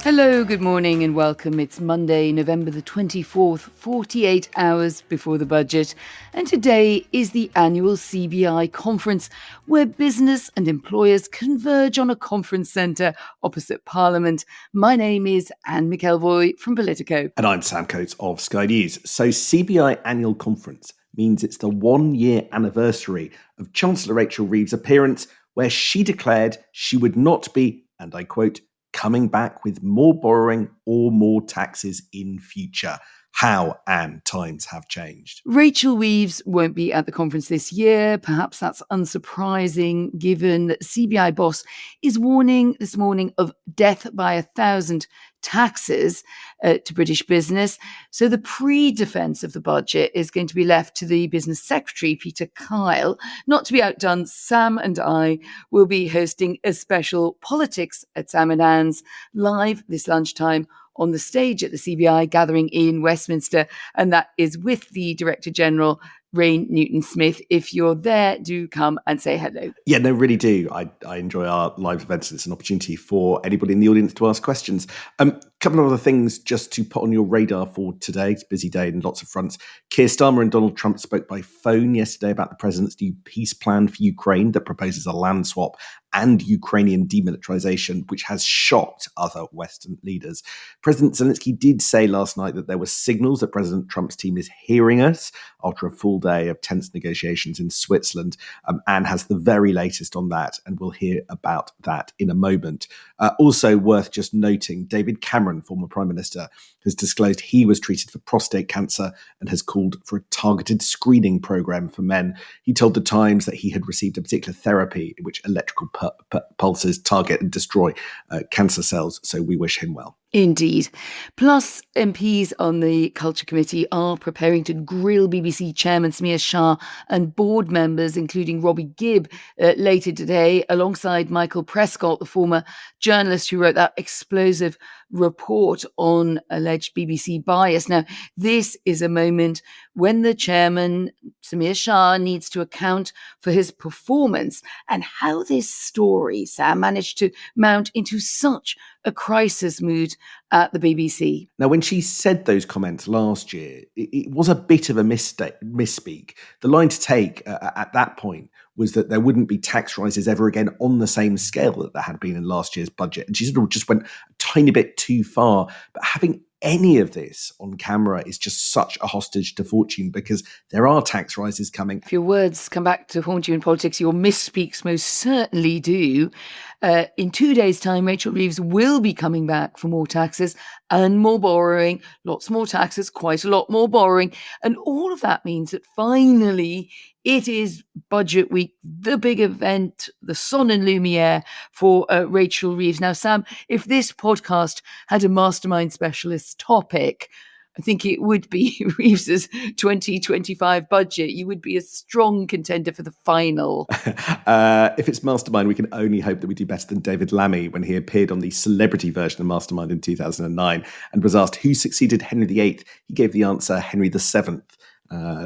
Hello, good morning and welcome. It's Monday, November the 24th, 48 hours before the budget. And today is the annual CBI conference where business and employers converge on a conference centre opposite Parliament. My name is Anne McElvoy from Politico. And I'm Sam Coates of Sky News. So CBI annual conference means it's the 1 year anniversary of Chancellor Rachel Reeves' appearance where she declared she would not be, and I quote, coming back with more borrowing or more taxes in future. How, Anne, times have changed. Rachel Reeves won't be at the conference this year. Perhaps that's unsurprising given that CBI boss is warning this morning of death by 1,000 taxes to British business. So the pre-defence of the budget is going to be left to the business secretary, Peter Kyle. Not to be outdone, Sam and I will be hosting a special Politics at Sam and Anne's live this lunchtime on the stage at the CBI gathering in Westminster, and that is with the Director General, Rain Newton-Smith. If you're there, do come and say hello. Yeah, no, really do. I enjoy our live events. It's an opportunity for anybody in the audience to ask questions. Couple of other things just to put on your radar for today. It's a busy day and lots of fronts. Keir Starmer and Donald Trump spoke by phone yesterday about the president's new peace plan for Ukraine that proposes a land swap and Ukrainian demilitarization, which has shocked other Western leaders. President Zelensky did say last night that there were signals that President Trump's team is hearing us after a full day of tense negotiations in Switzerland. Anne has the very latest on that, and we'll hear about that in a moment. Also worth just noting, David Cameron, former Prime Minister, has disclosed he was treated for prostate cancer and has called for a targeted screening programme for men. He told The Times that he had received a particular therapy in which electrical pulses target and destroy cancer cells, so we wish him well. Indeed. Plus, MPs on the Culture Committee are preparing to grill BBC Chairman Samir Shah and board members, including Robbie Gibb, later today, alongside Michael Prescott, the former journalist who wrote that explosive report on alleged BBC bias. Now, this is a moment when the chairman, Samir Shah, needs to account for his performance and how this story, Sam, managed to mount into such a crisis mood at the BBC. Now, when she said those comments last year, it was a bit of a misspeak. The line to take at that point was that there wouldn't be tax rises ever again on the same scale that there had been in last year's budget. And she sort of just went a tiny bit too far. But having any of this on camera is just such a hostage to fortune because there are tax rises coming. If your words come back to haunt you in politics, your misspeaks most certainly do. In 2 days' time, Rachel Reeves will be coming back for more taxes and more borrowing, lots more taxes, quite a lot more borrowing. And all of that means that finally it is budget week, the big event, the son and lumiere for Rachel Reeves. Now, Sam, if this podcast had a mastermind specialist topic, I think it would be Reeves's 2025 budget. You would be a strong contender for the final. If it's Mastermind, we can only hope that we do better than David Lammy when he appeared on the celebrity version of Mastermind in 2009 and was asked who succeeded Henry VIII. He gave the answer Henry VII.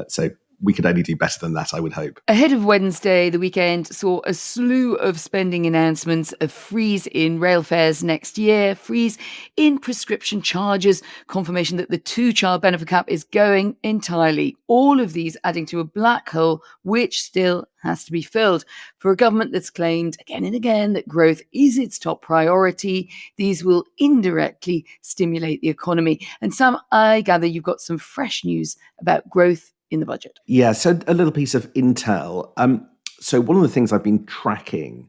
So we could only do better than that, I would hope. Ahead of Wednesday, the weekend saw a slew of spending announcements, a freeze in rail fares next year, freeze in prescription charges, confirmation that the two-child benefit cap is going entirely. All of these adding to a black hole, which still has to be filled. For a government that's claimed again and again that growth is its top priority, these will indirectly stimulate the economy. And Sam, I gather you've got some fresh news about growth in the budget. Yeah, so a little piece of intel. So one of the things I've been tracking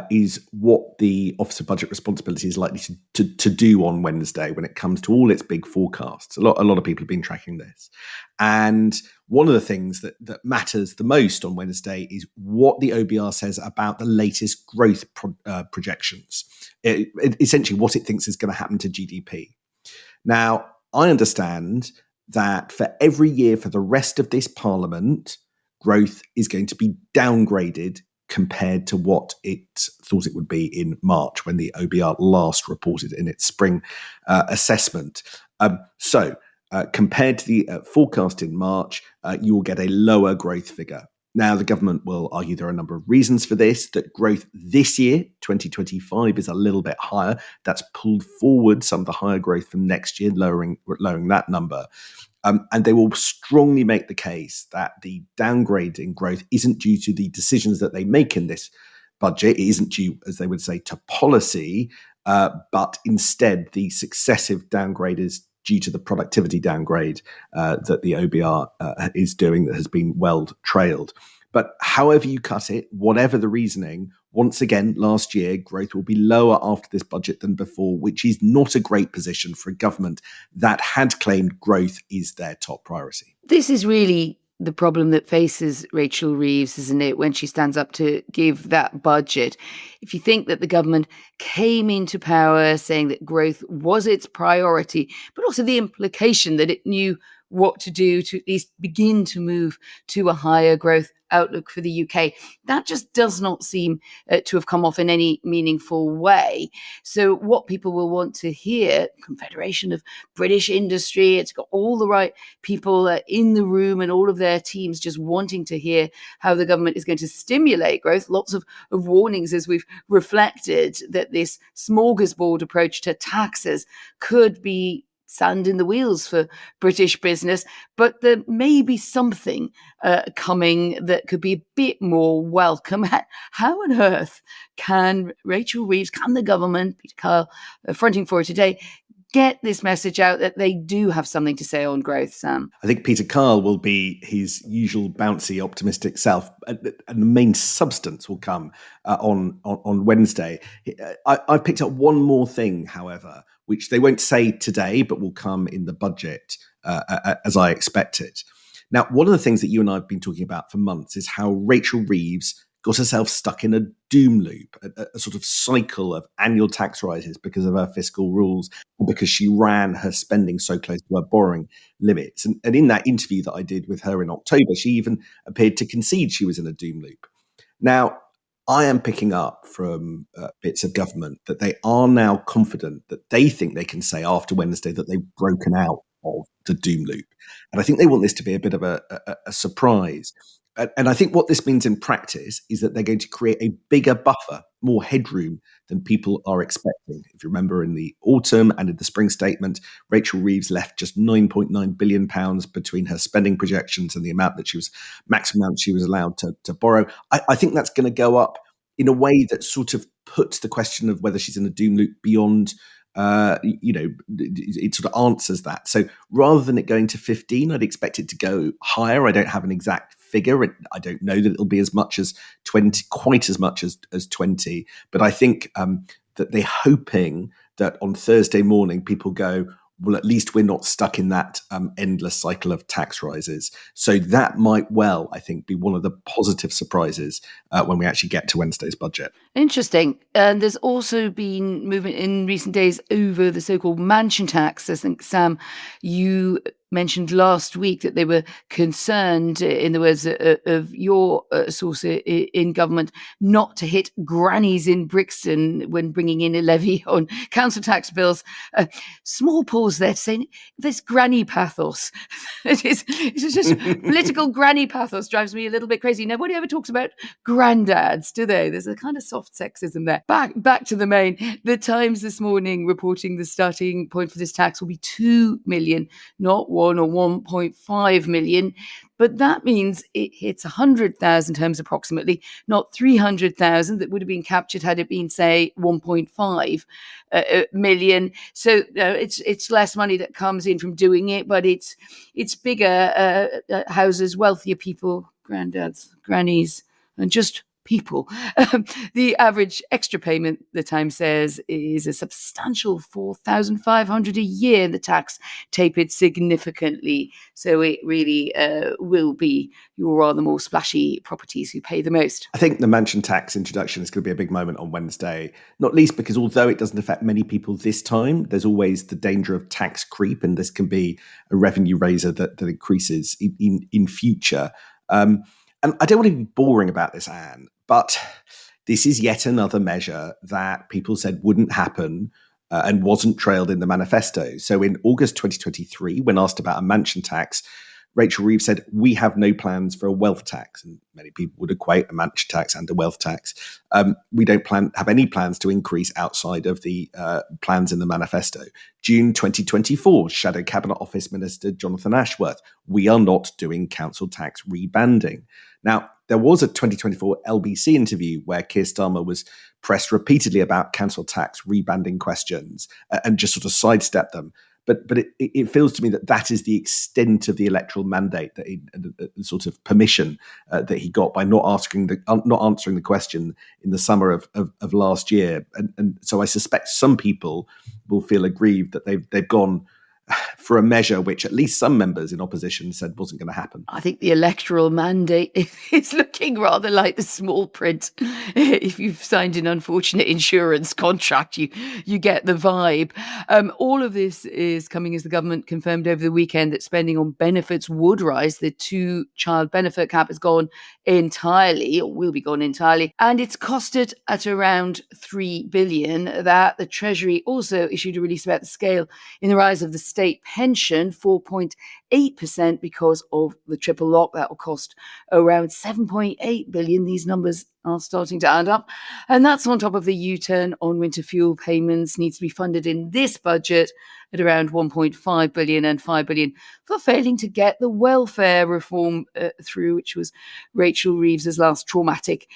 is what the Office of Budget Responsibility is likely to do on Wednesday when it comes to all its big forecasts. A lot of people have been tracking this. And one of the things that matters the most on Wednesday is what the OBR says about the latest growth projections, essentially what it thinks is going to happen to GDP. Now, I understand that for every year for the rest of this parliament, growth is going to be downgraded compared to what it thought it would be in March when the OBR last reported in its spring assessment. So compared to the forecast in March, you will get a lower growth figure. Now, the government will argue there are a number of reasons for this, that growth this year, 2025, is a little bit higher. That's pulled forward some of the higher growth from next year, lowering that number. And they will strongly make the case that the downgrade in growth isn't due to the decisions that they make in this budget. It isn't due, as they would say, to policy, but instead the successive downgrade is due to the productivity downgrade that the OBR is doing that has been well trailed. But however you cut it, whatever the reasoning, once again, last year, growth will be lower after this budget than before, which is not a great position for a government that had claimed growth is their top priority. This is really the problem that faces Rachel Reeves, isn't it, when she stands up to give that budget. If you think that the government came into power saying that growth was its priority, but also the implication that it knew what to do to at least begin to move to a higher growth outlook for the UK. That just does not seem to have come off in any meaningful way. So what people will want to hear, Confederation of British Industry, it's got all the right people in the room and all of their teams just wanting to hear how the government is going to stimulate growth. Lots of warnings as we've reflected that this smorgasbord approach to taxes could be sand in the wheels for British business, but there may be something coming that could be a bit more welcome. How on earth can Rachel Reeves, can the government, Peter Kyle fronting for it today, get this message out that they do have something to say on growth, Sam? I think Peter Kyle will be his usual bouncy, optimistic self, and the main substance will come on Wednesday. I picked up one more thing, however, which they won't say today, but will come in the budget as I expected. Now, one of the things that you and I have been talking about for months is how Rachel Reeves got herself stuck in a doom loop, a sort of cycle of annual tax rises because of her fiscal rules, because she ran her spending so close to her borrowing limits. And in that interview that I did with her in October, she even appeared to concede she was in a doom loop. Now, I am picking up from bits of government that they are now confident that they think they can say after Wednesday that they've broken out of the doom loop. And I think they want this to be a bit of a surprise. And I think what this means in practice is that they're going to create a bigger buffer, more headroom than people are expecting. If you remember, in the autumn and in the spring statement, Rachel Reeves left just £9.9 billion between her spending projections and the amount that maximum amount she was allowed to borrow. I think that's going to go up in a way that sort of puts the question of whether she's in a doom loop beyond it sort of answers that. So rather than it going to 15, I'd expect it to go higher. I don't have an exact figure. I don't know that it'll be as much as 20, quite as much as 20. But I think that they're hoping that on Thursday morning, people go, well, at least we're not stuck in that endless cycle of tax rises. So that might well, I think, be one of the positive surprises when we actually get to Wednesday's budget. Interesting. And there's also been movement in recent days over the so-called mansion tax. I think, Sam, you mentioned last week that they were concerned, in the words of your source in government, not to hit grannies in Brixton when bringing in a levy on council tax bills. Small pause there to say this granny pathos. It's just political granny pathos drives me a little bit crazy. Nobody ever talks about granddads, do they? There's a kind of soft sexism there. Back to the main. The Times this morning reporting the starting point for this tax will be 2 million, not 1 or 1.5 million. But that means it hits 100,000 homes approximately, not 300,000 that would have been captured had it been, say, 1.5 million. So it's less money that comes in from doing it, but it's bigger, houses wealthier people, granddads, grannies, and just people. The average extra payment, the Times says, is a substantial $4,500 a year. The tax tapered significantly. So it really will be your rather more splashy properties who pay the most. I think the mansion tax introduction is going to be a big moment on Wednesday, not least because although it doesn't affect many people this time, there's always the danger of tax creep, and this can be a revenue raiser that increases in future. And I don't want to be boring about this, Anne, but this is yet another measure that people said wouldn't happen and wasn't trailed in the manifesto. So in August 2023, when asked about a mansion tax, Rachel Reeves said, "We have no plans for a wealth tax." And many people would equate a mansion tax and a wealth tax. We don't have any plans to increase outside of the plans in the manifesto. June 2024, Shadow Cabinet Office Minister Jonathan Ashworth, "We are not doing council tax rebanding." Now, there was a 2024 LBC interview where Keir Starmer was pressed repeatedly about council tax rebanding questions and just sort of sidestepped them. But it feels to me that is the extent of the electoral mandate, that the sort of permission that he got by not answering the question in the summer of last year. And so I suspect some people will feel aggrieved that they've gone for a measure which at least some members in opposition said wasn't going to happen. I think the electoral mandate is looking rather like the small print. If you've signed an unfortunate insurance contract, you get the vibe. All of this is coming as the government confirmed over the weekend that spending on benefits would rise. The 2-child benefit cap has gone entirely, or will be gone entirely, and it's costed at around 3 billion. That the Treasury also issued a release about the scale in the rise of the state pension, 4.8% because of the triple lock. That will cost around 7.8 billion. These numbers are starting to add up. And that's on top of the U-turn on winter fuel payments needs to be funded in this budget at around 1.5 billion and 5 billion for failing to get the welfare reform through, which was Rachel Reeves' last traumatic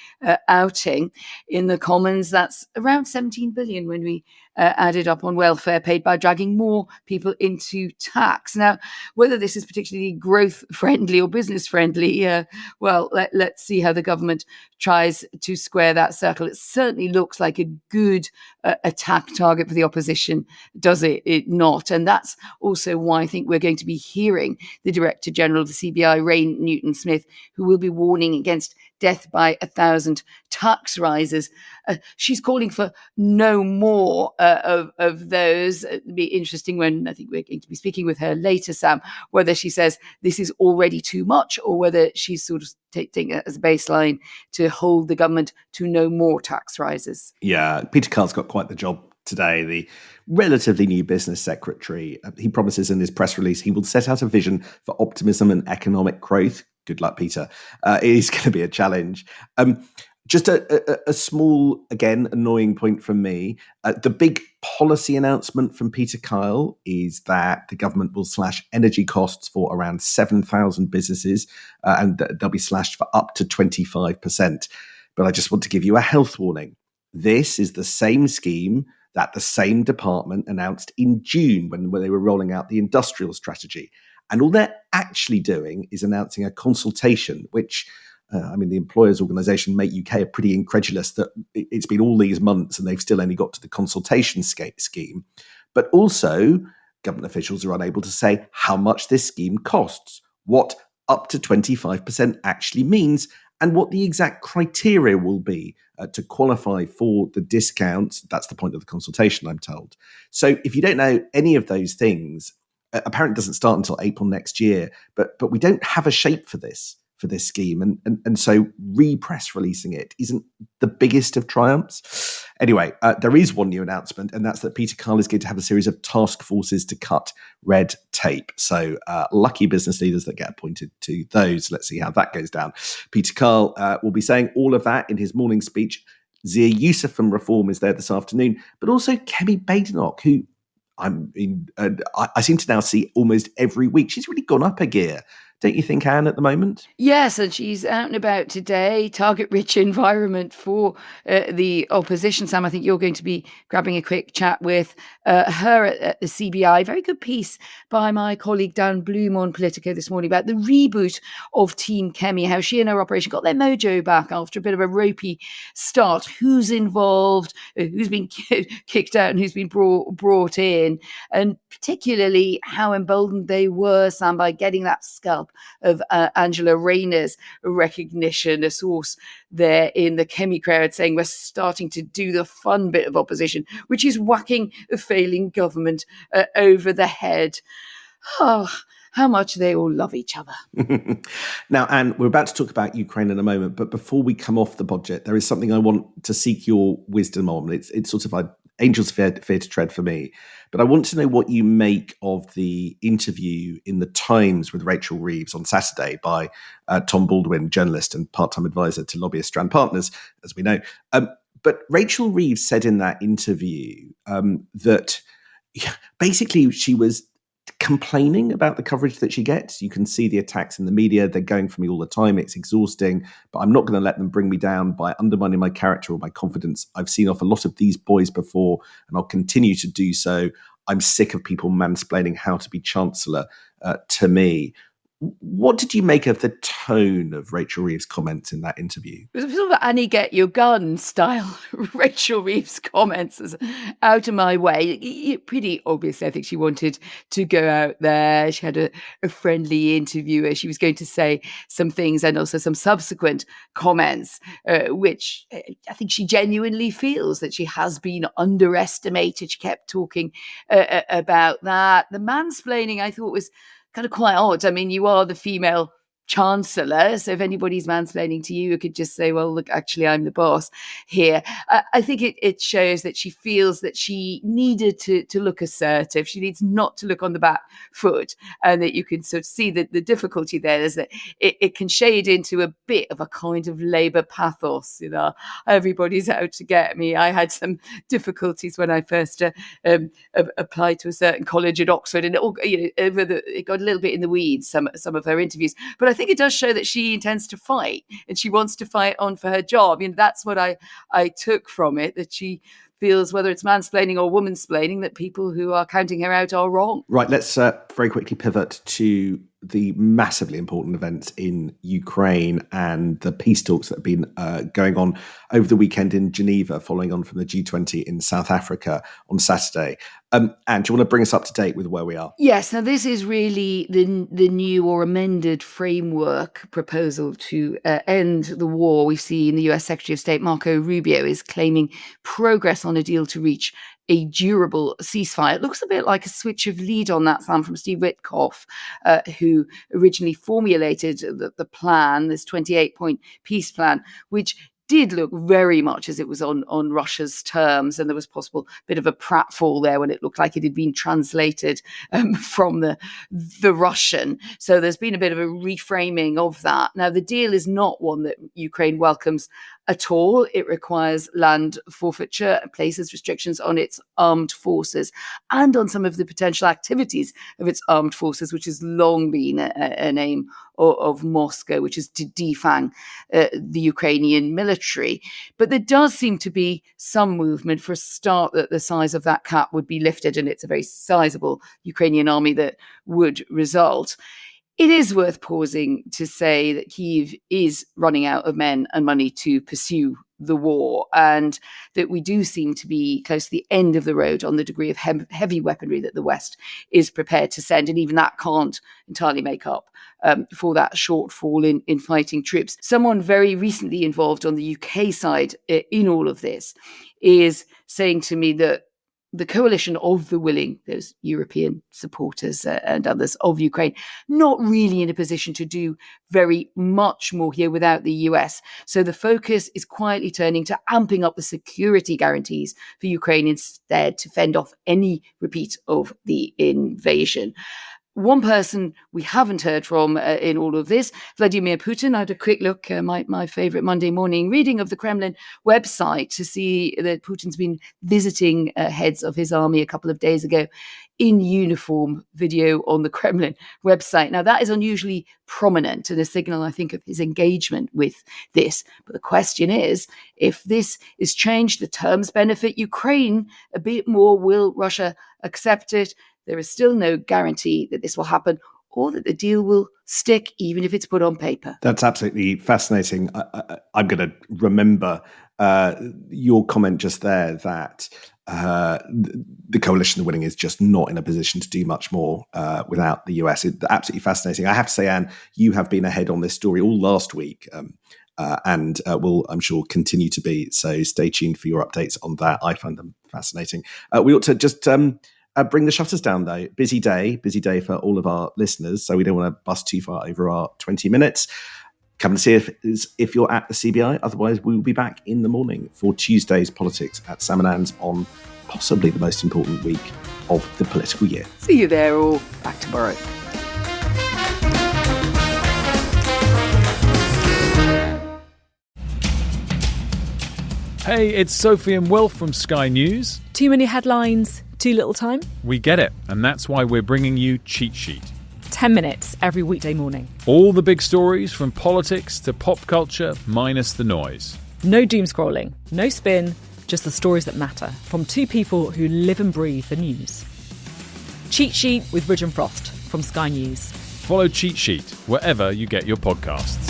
outing in the Commons. That's around 17 billion when we added up on welfare paid by dragging more people into tax. Now, whether this is particularly growth friendly or business friendly, let's see how the government tries to square that circle. It certainly looks like a good attack target for the opposition, does it not? And that's also why I think we're going to be hearing the Director General of the CBI, Ray Newton-Smith, who will be warning against death by 1,000 tax rises. She's calling for no more of those. It'll be interesting when I think we're going to be speaking with her later, Sam, whether she says this is already too much or whether she's sort of taking it as a baseline to hold the government to no more tax rises. Yeah, Peter Carl's got quite the job today, the relatively new business secretary. He promises in his press release he will set out a vision for optimism and economic growth. Good luck, Peter. It is going to be a challenge. Just a small, again, annoying point from me. The big policy announcement from Peter Kyle is that the government will slash energy costs for around 7,000 businesses, and they'll be slashed for up to 25%. But I just want to give you a health warning. This is the same scheme that the same department announced in June when they were rolling out the industrial strategy. And all they're actually doing is announcing a consultation, which, the employers' organisation, Make UK, are pretty incredulous that it's been all these months and they've still only got to the consultation scheme. But also, government officials are unable to say how much this scheme costs, what up to 25% actually means, and what the exact criteria will be to qualify for the discounts. That's the point of the consultation, I'm told. So if you don't know any of those things, apparently it doesn't start until April next year, but we don't have a shape for this scheme, and so re-press releasing it isn't the biggest of triumphs. Anyway, there is one new announcement, and that's that Peter Kyle is going to have a series of task forces to cut red tape. So lucky business leaders that get appointed to those. Let's see how that goes down. Peter Kyle will be saying all of that in his morning speech. Zia Youssef from Reform is there this afternoon, but also Kemi Badenoch, who I seem to now see almost every week. She's really gone up a gear, don't you think, Anne, at the moment? Yes, and she's out and about today. Target-rich environment for the opposition. Sam, I think you're going to be grabbing a quick chat with her at the CBI. Very good piece by my colleague Dan Bloom on Politico this morning about the reboot of Team Kemi, how she and her operation got their mojo back after a bit of a ropey start. Who's involved, who's been kicked out and who's been brought in, and particularly how emboldened they were, Sam, by getting that scalp of Angela Rayner's recognition, a source there in the Kemi crowd saying we're starting to do the fun bit of opposition, which is whacking a failing government over the head. Oh, how much they all love each other. Now, Anne, we're about to talk about Ukraine in a moment, but before we come off the budget, there is something I want to seek your wisdom on. It's sort of angels fear to tread for me. But I want to know what you make of the interview in the Times with Rachel Reeves on Saturday by Tom Baldwin, journalist and part-time advisor to lobbyist Strand Partners, as we know. But Rachel Reeves said in that interview that basically she was complaining about the coverage that she gets. You can see the attacks in the media. They're going for me all the time. It's exhausting, but I'm not going to let them bring me down by undermining my character or my confidence. I've seen off a lot of these boys before, and I'll continue to do so. I'm sick of people mansplaining how to be Chancellor to me. What did you make of the tone of Rachel Reeves' comments in that interview? It was sort of Annie get your gun style Rachel Reeves comments as out of my way. Pretty obviously, I think she wanted to go out there. She had a friendly interviewer. She was going to say some things and also some subsequent comments, which I think she genuinely feels that she has been underestimated. She kept talking about that. The mansplaining I thought was kind of quite odd. I mean, you are the female Chancellor, so if anybody's mansplaining to you, you could just say, well, look, actually, I'm the boss here. I think it shows that she feels that she needed to look assertive. She needs not to look on the back foot, and that you can sort of see that the difficulty there is that it can shade into a bit of a kind of Labour pathos. Everybody's out to get me. I had some difficulties when I first applied to a certain college at Oxford, and it got a little bit in the weeds, some of her interviews. But I think it does show that she intends to fight, and she wants to fight on for her job. That's what I took from it, that she feels, whether it's mansplaining or womansplaining, that people who are counting her out are wrong. Right, let's very quickly pivot to the massively important events in Ukraine and the peace talks that have been going on over the weekend in Geneva, following on from the G20 in South Africa on Saturday. Anne, do you want to bring us up to date with where we are? Yes. Now, this is really the new or amended framework proposal to end the war. We've seen the US Secretary of State Marco Rubio is claiming progress on a deal to reach a durable ceasefire. It looks a bit like a switch of lead on that, Sam, from Steve Witkoff, who originally formulated the plan, this 28-point peace plan, which did look very much as it was on Russia's terms, and there was possible bit of a pratfall there when it looked like it had been translated from the Russian. So there's been a bit of a reframing of that. Now, the deal is not one that Ukraine welcomes at all. It requires land forfeiture, places restrictions on its armed forces and on some of the potential activities of its armed forces, which has long been an aim of Moscow, which is to defang the Ukrainian military. But there does seem to be some movement for a start that the size of that cap would be lifted, and it's a very sizable Ukrainian army that would result. It is worth pausing to say that Kyiv is running out of men and money to pursue the war, and that we do seem to be close to the end of the road on the degree of heavy weaponry that the West is prepared to send, and even that can't entirely make up for that shortfall in fighting troops. Someone very recently involved on the UK side in all of this is saying to me that the coalition of the willing, those European supporters and others of Ukraine, not really in a position to do very much more here without the US. So the focus is quietly turning to amping up the security guarantees for Ukraine instead, to fend off any repeat of the invasion. One person we haven't heard from in all of this, Vladimir Putin. I had a quick look, my favorite Monday morning reading of the Kremlin website, to see that Putin's been visiting heads of his army a couple of days ago in uniform. Video on the Kremlin website. Now, that is unusually prominent and a signal, I think, of his engagement with this. But the question is, if this is changed, the terms benefit Ukraine a bit more. Will Russia accept it? There is still no guarantee that this will happen or that the deal will stick, even if it's put on paper. That's absolutely fascinating. I'm going to remember your comment just there that the coalition of winning is just not in a position to do much more without the US. It's absolutely fascinating. I have to say, Anne, you have been ahead on this story all last week. And will, I'm sure, continue to be. So stay tuned for your updates on that. I find them fascinating. We ought to just bring the shutters down, though. Busy day for all of our listeners. So we don't want to bust too far over our 20 minutes. Come and see if you're at the CBI. Otherwise, we will be back in the morning for Tuesday's Politics at Sam and Anne's on possibly the most important week of the political year. See you there, or back tomorrow. Hey, it's Sophie and Will from Sky News. Too many headlines, too little time? We get it, and that's why we're bringing you Cheat Sheet. 10 minutes every weekday morning. All the big stories from politics to pop culture, minus the noise. No doom scrolling, no spin, just the stories that matter from two people who live and breathe the news. Cheat Sheet with Ridge and Frost from Sky News. Follow Cheat Sheet wherever you get your podcasts.